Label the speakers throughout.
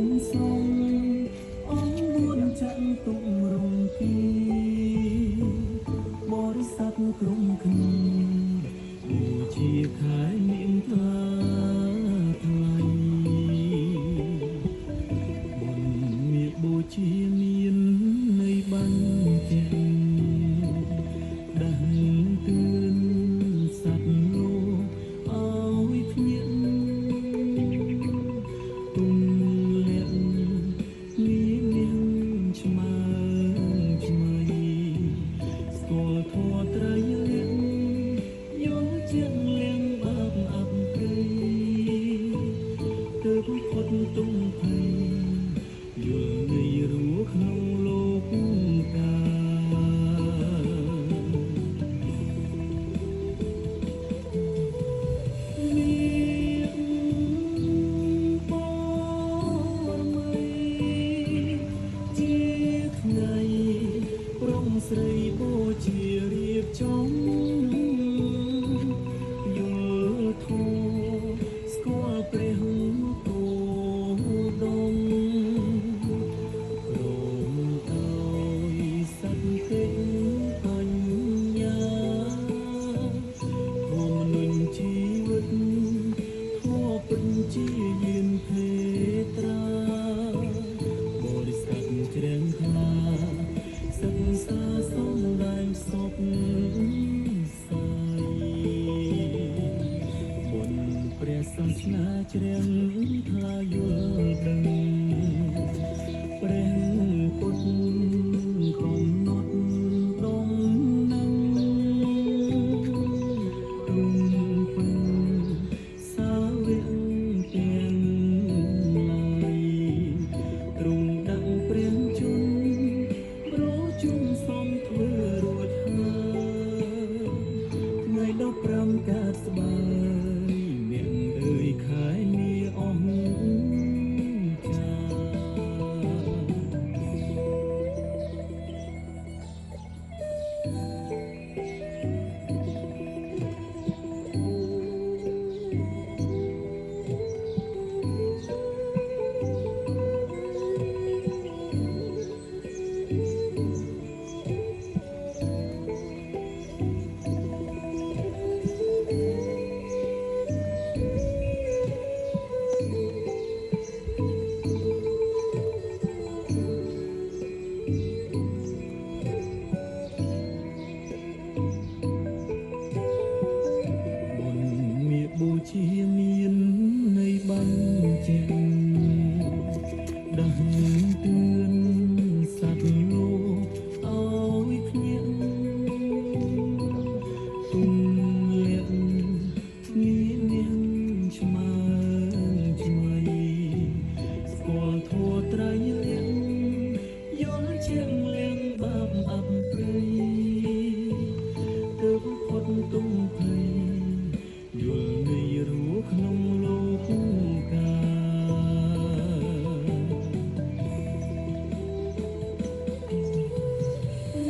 Speaker 1: ងសងអង្គបួនចាក់ទុករំពីបរិស័ទក្រុមគ្នាបូជាខែនាងថ្លាថ្លៃបុណ្យមាបូជាមាននៃបានទាំងដាស់តឿនសត្វលោកឲ្យភ្ញាក់ទុំលាក់មានឆ្មើឆ្មៃស្គាល់ធម៌ត្រីលាក់យល់ជាងលៀងបាបអបព្រៃទើបផុតទុំភ័យយល់នៃរស់ក្នុងលោកកាស្រីបូជារៀបចំយល់ធម៌ស្គាល់ព្រះគោដមរំឲ្យសត្វទេបញ្ញាធម៌មនុស្សជីវិតធម៌ពិតជាយានភេត្រាបរិស័ទជ្រះថ្លាសិក្សាសំដែងសុខសាយបុណ្យព្រះសាសនាជ្រះថ្លាយល់ដឹងព្រះពុទ្ធកំណត់ដងនឹងទុំពឹងសាវកទាំងឡាយទ្រង់ដឹងព្រះជន្មជុំសំធ្វើរួចហើយថ្ងៃ15កើតស្បើយនាងអើយខែនាអស់ចាបូជាមាននៃបានជាដាស់តឿនសត្វលោកឲ្យភ្ញាក់ទុំលាក់មានឆ្មើឆ្មៃស្គាល់ធម៌ត្រីលាក់យល់ជាងលៀងបាបអបព្រៃទើបផុតទុំភ័យយល់នៃរស់ក្នុងលោកកា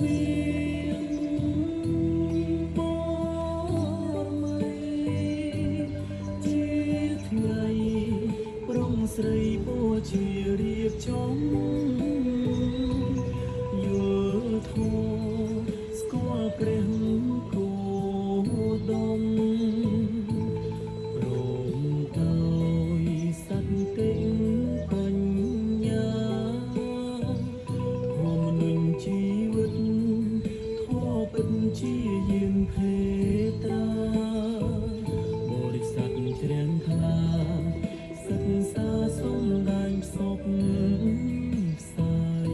Speaker 1: មានបរមីជាថ្ងៃព្រមស្រីបូជារៀបចំយល់ធម៌ស្គាល់ព្រះគោដមបញ្ញាធម៌មនុស្សជីវិតធម៌ពិតជាយានភេត្រាបរិស័ទជ្រះថ្លាសិក្សាសំដែងសុខសាយ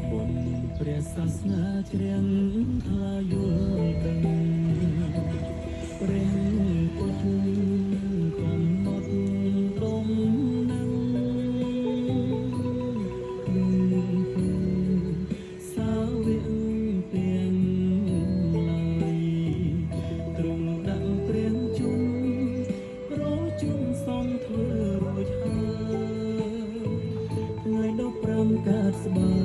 Speaker 1: បុណ្យព្រះសាសនាជ្រះថ្លាយល់ដឹងព្រះពុទ្ធកំណត់ដងនឹងសាវកទាំងឡាយទ្រង់ដឹងព្រះជន្មប្រជុំសំធ្វើរួចហើយថ្ងៃ15កើតស្បើ